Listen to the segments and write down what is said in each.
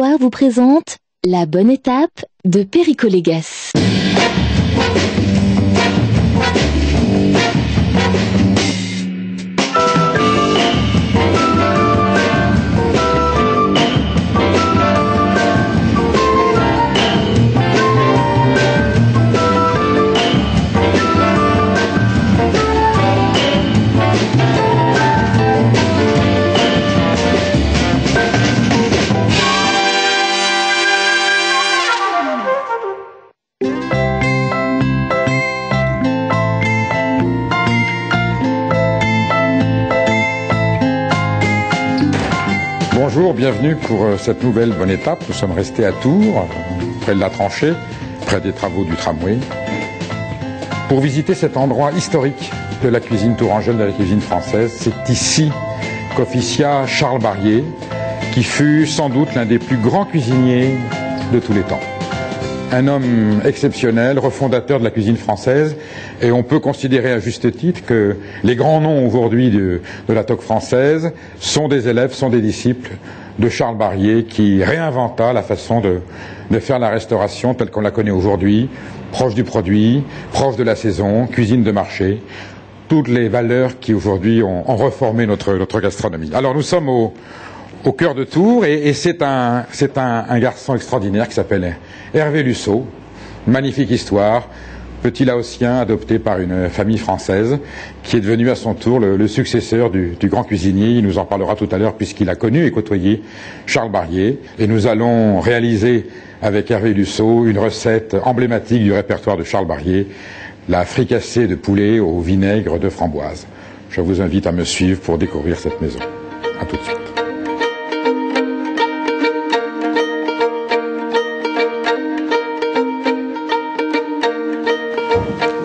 Terroir vous présente La Bonne Étape de Perico Légas. Bonjour, bienvenue pour cette nouvelle bonne étape. Nous sommes restés à Tours, près de la tranchée, près des travaux du tramway, pour visiter cet endroit historique de la cuisine tourangelle, de la cuisine française. C'est ici qu'officia Charles Barrier, qui fut sans doute l'un des plus grands cuisiniers de tous les temps. Un homme exceptionnel, refondateur de la cuisine française, et on peut considérer à juste titre que les grands noms aujourd'hui de la toque française sont des élèves, sont des disciples de Charles Barrier, qui réinventa la façon de faire la restauration telle qu'on la connaît aujourd'hui, proche du produit, proche de la saison, cuisine de marché, toutes les valeurs qui aujourd'hui ont reformé notre gastronomie. Alors nous sommes au cœur de Tours, et c'est un garçon extraordinaire qui s'appelle Hervé Lusseau. Magnifique histoire, petit Laotien adopté par une famille française qui est devenu à son tour le successeur du grand cuisinier. Il nous en parlera tout à l'heure puisqu'il a connu et côtoyé Charles Barrier. Et nous allons réaliser avec Hervé Lusseau une recette emblématique du répertoire de Charles Barrier, la fricassée de poulet au vinaigre de framboise. Je vous invite à me suivre pour découvrir cette maison. À tout de suite.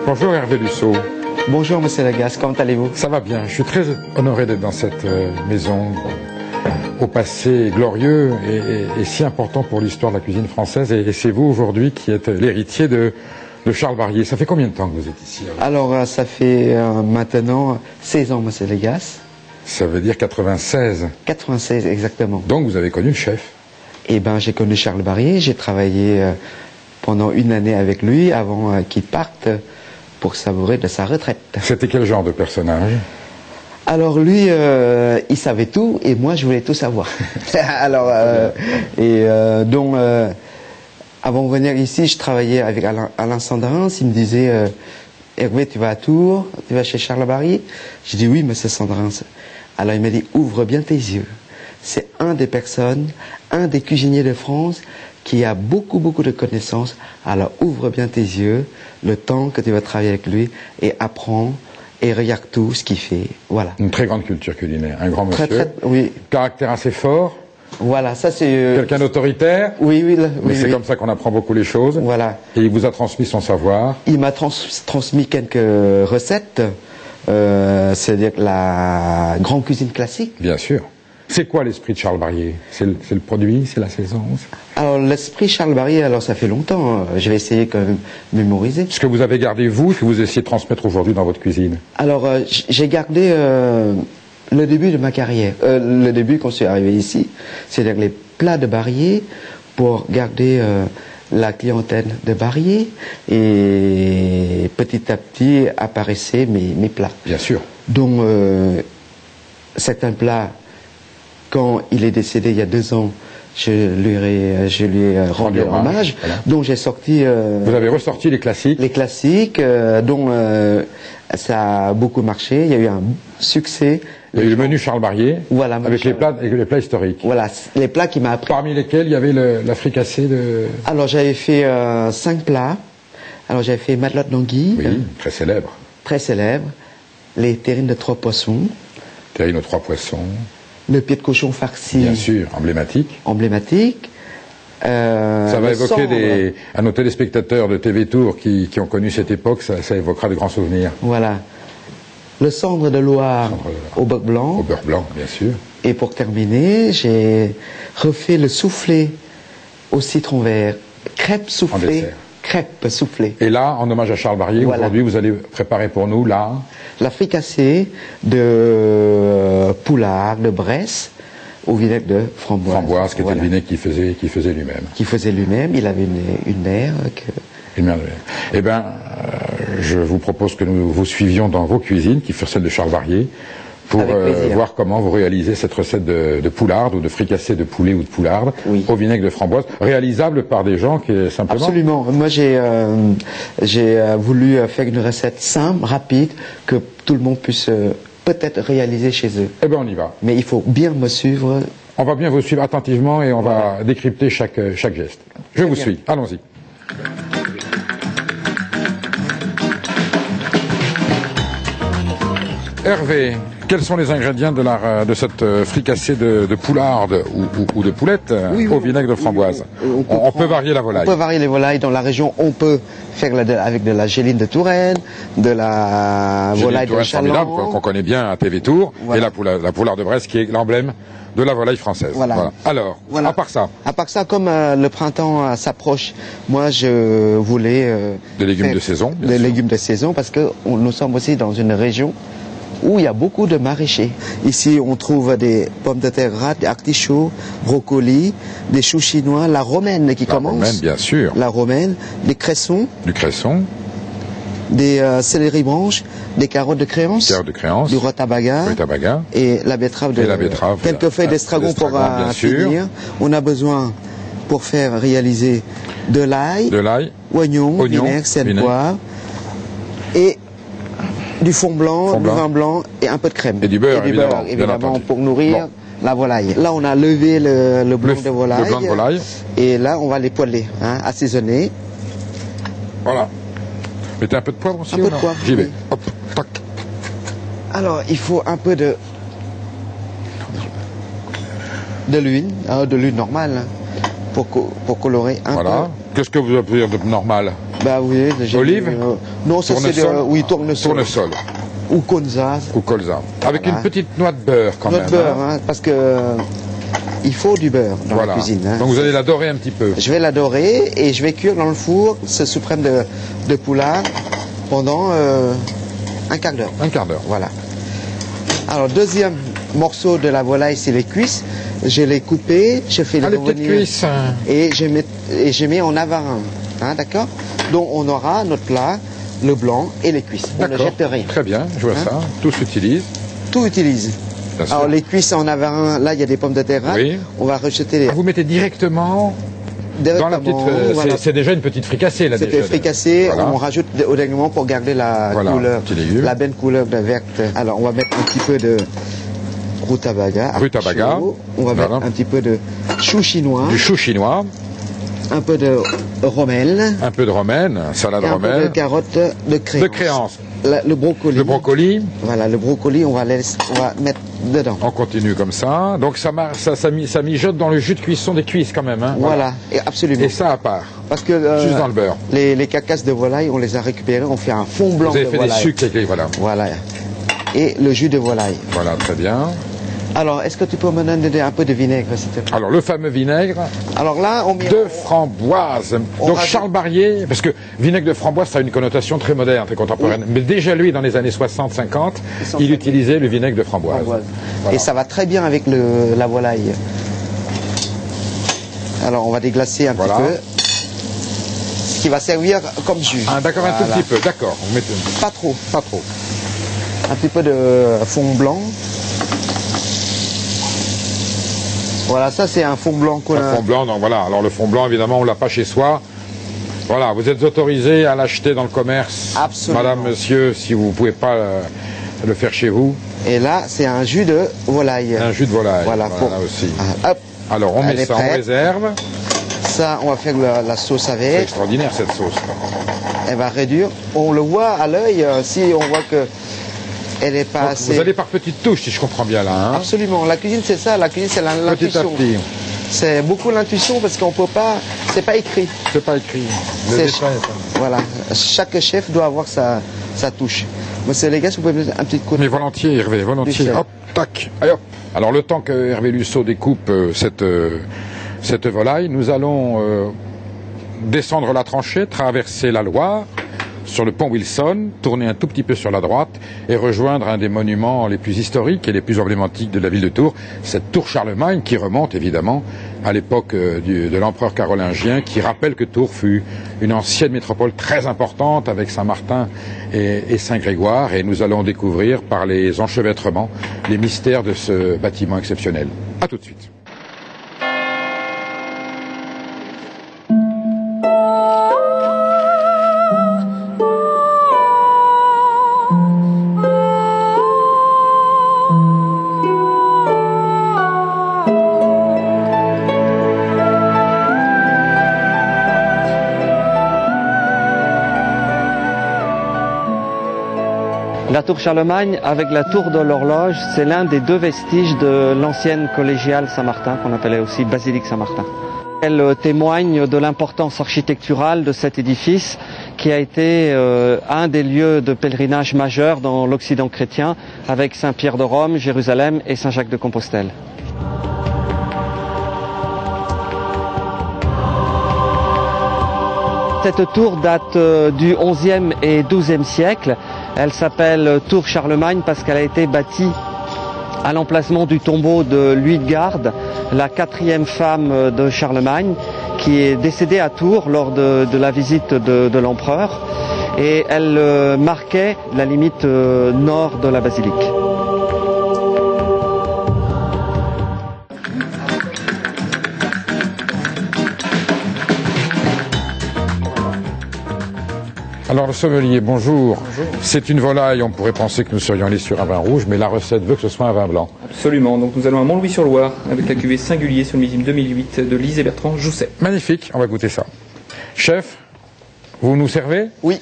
Bonjour Hervé Lusseau. Bonjour Monsieur Légas, comment allez-vous? Ça va bien, je suis très honoré d'être dans cette maison au passé glorieux et si important pour l'histoire de la cuisine française, et c'est vous aujourd'hui qui êtes l'héritier de Charles Barrier. Ça fait combien de temps que vous êtes ici? Alors ça fait maintenant 16 ans Monsieur Légas. Ça veut dire 96? 96 exactement. Donc vous avez connu le chef? Eh bien j'ai connu Charles Barrier, j'ai travaillé pendant une année avec lui avant qu'il parte pour savourer de sa retraite. C'était quel genre de personnage? Alors lui, il savait tout et moi je voulais tout savoir. Alors, donc, avant de venir ici, je travaillais avec Alain Sandrins. Il me disait, Hervé, tu vas à Tours, tu vas chez Charles Barrier? Je dis oui, monsieur Sandrins. Alors il m'a dit, ouvre bien tes yeux. C'est un des personnes, un des cuisiniers de France qui a beaucoup de connaissances. Alors ouvre bien tes yeux, le temps que tu vas travailler avec lui, et apprends et regarde tout ce qu'il fait. Voilà. Une très grande culture culinaire, un grand monsieur. Oui. Caractère assez fort. Voilà, ça c'est... Quelqu'un d'autoritaire. Oui, oui. Mais c'est comme ça qu'on apprend beaucoup les choses. Voilà. Et il vous a transmis son savoir. Il m'a transmis quelques recettes, c'est-à-dire la grande cuisine classique. Bien sûr. C'est quoi l'esprit de Charles Barrier? C'est le produit, c'est la saison? Alors l'esprit Charles Barrier, alors ça fait longtemps, je vais essayer quand même de mémoriser. Ce que vous avez gardé vous, que vous essayez de transmettre aujourd'hui dans votre cuisine? Alors j'ai gardé le début de ma carrière, le début quand je suis arrivé ici, c'est-à-dire les plats de Barrier pour garder la clientèle de Barrier, et petit à petit apparaissaient mes plats. Bien sûr. Donc certains plats, quand il est décédé il y a 2 ans, je lui ai rendu hommage. Voilà. Donc j'ai sorti... Vous avez ressorti les classiques? Les classiques, dont ça a beaucoup marché. Il y a eu un succès. Il y a eu le menu Charles Barrier, voilà, avec les plats historiques. Voilà, les plats qui m'a appris. Parmi lesquels il y avait la fricassée de... Alors j'avais fait 5 plats. Alors j'avais fait matelote d'anguille. Oui, très célèbre. Très célèbre. Les terrines de 3 poissons. Terrines aux 3 poissons. Le pied de cochon farci. Bien sûr, emblématique. Emblématique. Ça va évoquer à nos téléspectateurs de TV Tours qui ont connu cette époque, ça évoquera de grands souvenirs. Voilà. Le cendre de Loire au beurre blanc. Au beurre blanc, bien sûr. Et pour terminer, j'ai refait le soufflé au citron vert. Crêpe soufflée. Crêpe soufflée. Et là, en hommage à Charles Barrier, voilà. Aujourd'hui, vous allez préparer pour nous la fricassée de poulard, de Bresse, au vinaigre de framboise. Framboise, qui était Voilà. le vinaigre qu'il faisait lui-même. Qu'il faisait lui-même. Il avait une mère Une mère de vinaigre. Eh bien, je vous propose que nous vous suivions dans vos cuisines, qui furent celles de Charles Varier, pour Avec plaisir. voir comment vous réalisez cette recette de poularde ou de fricassé de poulet ou de poularde Oui. au vinaigre de framboise, réalisable par des gens qui simplement... Absolument. Moi, j'ai voulu faire une recette simple, rapide, que tout le monde puisse peut-être réaliser chez eux. Eh bien, on y va. Mais il faut bien me suivre. On va bien vous suivre attentivement et on va décrypter chaque geste. Je vous bien. suis. Allons-y. Hervé, quels sont les ingrédients de cette fricassée de poularde ou de poulette au vinaigre de framboise? On peut varier la volaille. On peut varier les volailles. Dans la région, on peut faire avec de la géline de Touraine, de la volaille de formidable Chaland. qu'on connaît bien à TV Tour, Voilà. et la poularde de Brest qui est l'emblème de la volaille française. Voilà. Alors, Voilà. à part ça, À part ça, comme le printemps s'approche, moi je voulais des légumes faire de saison, bien des sûr. légumes de saison, parce que nous sommes aussi dans une région où il y a beaucoup de maraîchers. Ici, on trouve des pommes de terre rates, des artichauts, brocolis, des choux chinois, la romaine qui la commence, romaine, bien sûr, la romaine, des cressons, du cresson, des céleri branches, des carottes de créance, carottes de créance, du rutabaga, rutabaga, et la betterave de Et la betterave, quelques feuilles d'estragon pour d'estragon, bien sûr. finir. On a besoin pour faire réaliser de l'ail, de l'ail, oignon, oignon, vinaigre, sel, vinaigre. poivre et du fond blanc, Fond du blanc. vin blanc et un peu de crème. Et du beurre, évidemment, bien évidemment entendu. pour nourrir la volaille. Là, on a levé le blanc de volaille. le blanc de volaille. Et là, on va les poêler, assaisonner. Voilà. Mettez un peu de poivre aussi Un peu ou de non? poivre, J'y vais. oui. Hop, tac. Alors, il faut un peu de l'huile normale, pour colorer un Voilà. peu. Qu'est-ce que vous appelez de normal? Bah oui, j'ai Olive? non, ça c'est Tournesol? oui, tournesol. Tournesol Ou colza. ou colza. Avec Voilà. une petite noix de beurre quand Notre même. beurre, hein. parce que il faut du beurre dans Voilà. la cuisine. Donc vous allez la dorer un petit peu. Je vais la dorer et je vais cuire dans le four ce suprême de poulard pendant un quart d'heure. Un quart d'heure. Voilà. Alors, deuxième morceau de la volaille, c'est les cuisses. Je les coupées, je fais Ah, les les petites revenir cuisses. et je mets en avarin. Hein, d'accord? Donc, on aura notre plat, le blanc et les cuisses. On ne D'accord. jette rien. Très bien, je vois Hein? ça. Tout s'utilise. Tout utilise. Bien sûr. Alors, les cuisses en avarin, là, il y a des pommes de terre rares. Oui. On va rejeter les... Ah, vous mettez directement dans la petite. Voilà. C'est déjà une petite fricassée là. C'était déjà. fricassé, Voilà. on rajoute au dernier moment pour garder la Voilà, couleur, petit légume. la belle couleur de verte. Alors on va mettre un petit peu de rutabaga, Rutabaga. artichaut. On va Voilà. mettre un petit peu de chou chinois, Du chou chinois, un peu de romaine un peu de romaine, salade et un peu de romaine, carotte de créance. de créance, Le brocoli. le brocoli. Voilà, le brocoli, on va mettre dedans. On continue comme ça. Donc ça mijote dans le jus de cuisson des cuisses quand même. Hein. Voilà, et absolument. Et ça à part, Parce que juste dans le beurre. les carcasses de volaille, on les a récupérées, on fait un fond blanc Vous avez de fait volaille. des sucres avec les voilà. Voilà. Et le jus de volaille. Voilà, très bien. Alors, est-ce que tu peux me donner un peu de vinaigre, s'il te plaît? Alors le fameux vinaigre Alors là, on met... de framboise. Donc rajoute- Charles Barrier, parce que vinaigre de framboise, ça a une connotation très moderne, très contemporaine. Mais déjà lui, dans les années 60-50, il utilisait le vinaigre de framboise. Framboise. Voilà. Et ça va très bien avec la volaille. Alors, on va déglacer un Voilà. petit peu. Ce qui va servir comme jus. Ah, d'accord, un tout Voilà. petit peu, d'accord. Vous mettez Pas trop. pas trop. Un petit peu de fond blanc. Voilà, ça c'est un fond blanc qu'on Le a... fond blanc, donc voilà. Alors le fond blanc, évidemment, on l'a pas chez soi. Voilà, vous êtes autorisé à l'acheter dans le commerce. Absolument. Madame, monsieur, si vous ne pouvez pas le faire chez vous, Et là, c'est un jus de volaille. un jus de volaille. Voilà, pour... là aussi. Ah, hop, Alors on Elle met est ça en prête. réserve. ça, on va faire la sauce C'est avec. extraordinaire cette sauce. Elle va réduire. On le voit à l'œil, si on voit que elle n'est pas Donc, assez... vous allez par petites touches, si je comprends bien là. Hein. Absolument. La cuisine, c'est ça. La cuisine, c'est Petit à l'intuition. petit. C'est beaucoup l'intuition parce qu'on peut pas... C'est pas écrit. C'est pas écrit. Le C'est- détail, ça. Voilà. Chaque chef doit avoir sa touche. Monsieur les gars, vous pouvez me donner un petit coup de... Mais volontiers, Hervé, volontiers. Du sel. Hop, tac, allez, hop. Alors le temps que Hervé Lusso découpe cette volaille, nous allons descendre la tranchée, traverser la Loire, sur le pont Wilson, tourner un tout petit peu sur la droite et rejoindre un des monuments les plus historiques et les plus emblématiques de la ville de Tours, cette tour Charlemagne qui remonte évidemment à l'époque de l'empereur carolingien, qui rappelle que Tours fut une ancienne métropole très importante avec Saint-Martin et Saint-Grégoire, et nous allons découvrir par les enchevêtrements les mystères de ce bâtiment exceptionnel. À tout de suite. La tour Charlemagne, avec la tour de l'horloge, c'est l'un des deux vestiges de l'ancienne collégiale Saint-Martin, qu'on appelait aussi basilique Saint-Martin. Elle témoigne de l'importance architecturale de cet édifice, qui a été un des lieux de pèlerinage majeurs dans l'Occident chrétien, avec Saint-Pierre de Rome, Jérusalem et Saint-Jacques de Compostelle. Cette tour date du XIe et XIIe siècle. Elle s'appelle Tour Charlemagne parce qu'elle a été bâtie à l'emplacement du tombeau de Luitgarde, la quatrième femme de Charlemagne, qui est décédée à Tours lors de la visite de l'empereur. Et elle marquait la limite nord de la basilique. Alors le sommelier, bonjour. Bonjour. C'est une volaille, on pourrait penser que nous serions allés sur un vin rouge, mais la recette veut que ce soit un vin blanc. Absolument, donc nous allons à Montlouis-sur-Loire avec la cuvée Singulier sur le millésime 2008 de Lise et Bertrand Jousset. Magnifique, on va goûter ça. Chef, vous nous servez? Oui.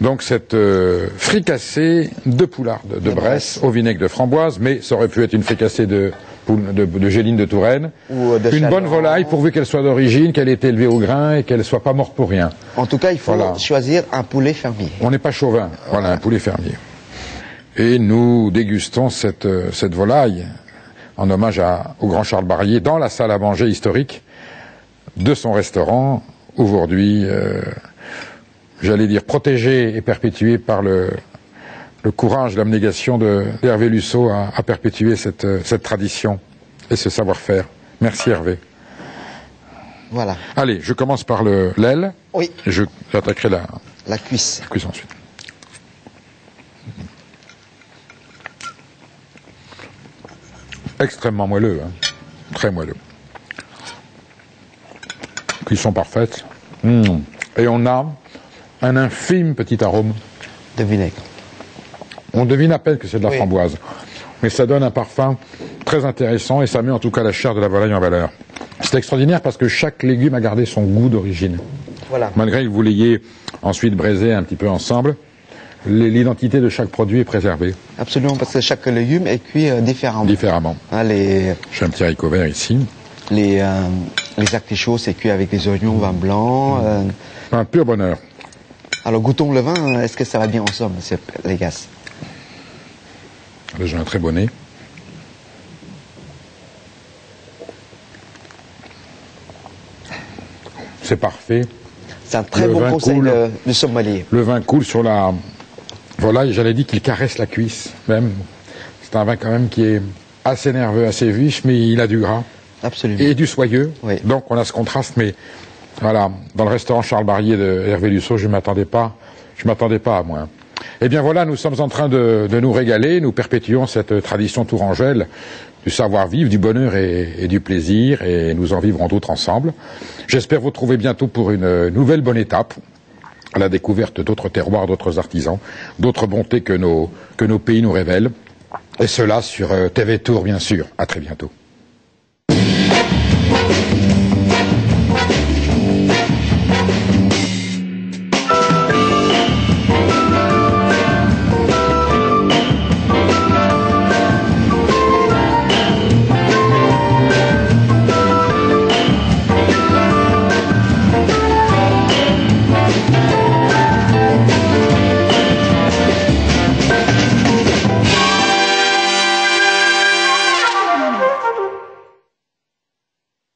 Donc cette fricassée de poularde de Bresse au vinaigre de framboise, mais ça aurait pu être une fricassée de géline de Touraine, ou de une bonne volaille pourvu qu'elle soit d'origine, qu'elle ait été élevée au grain et qu'elle ne soit pas morte pour rien. En tout cas, il faut choisir un poulet fermier. On n'est pas chauvin, voilà, un poulet fermier. Et nous dégustons cette volaille en hommage au grand Charles Barrier dans la salle à manger historique de son restaurant, aujourd'hui, j'allais dire protégé et perpétué par le courage, l'abnégation d'Hervé Lusseau à perpétuer cette tradition et ce savoir-faire. Merci Hervé. Voilà. Allez, je commence par l'aile. Oui. J'attaquerai la cuisse. La cuisse ensuite. Extrêmement moelleux, hein. Très moelleux. Cuisson parfaite. Et on a un infime petit arôme de vinaigre. On devine à peine que c'est de la framboise, mais ça donne un parfum très intéressant et ça met en tout cas la chair de la volaille en valeur. C'est extraordinaire parce que chaque légume a gardé son goût d'origine. Voilà. Malgré que vous l'ayez ensuite braisé un petit peu ensemble, l'identité de chaque produit est préservée. Absolument, parce que chaque légume est cuit différemment. Différemment. Hein, j'ai un petit haricot vert ici. Les artichauts, c'est cuit avec des oignons, vin blanc. Un pur bonheur. Alors goûtons le vin, est-ce que ça va bien ensemble, les gars? J'ai un très bon nez. C'est parfait. C'est un très bon conseil de sommelier. Le vin coule sur la volaille. J'allais dire qu'il caresse la cuisse, même. C'est un vin quand même qui est assez nerveux, assez vif, mais il a du gras. Absolument. Et du soyeux. Oui. Donc on a ce contraste, mais voilà, dans le restaurant Charles Barrier de Hervé Lusseau, je m'attendais pas à moins. Eh bien voilà, nous sommes en train de nous régaler, nous perpétuons cette tradition tourangelle du savoir-vivre, du bonheur et du plaisir, et nous en vivrons d'autres ensemble. J'espère vous retrouver bientôt pour une nouvelle bonne étape, à la découverte d'autres terroirs, d'autres artisans, d'autres bontés que nos pays nous révèlent, et cela sur TV Tours bien sûr. À très bientôt.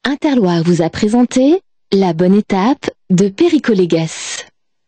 Interloire vous a présenté La Bonne Étape de Perico Légas.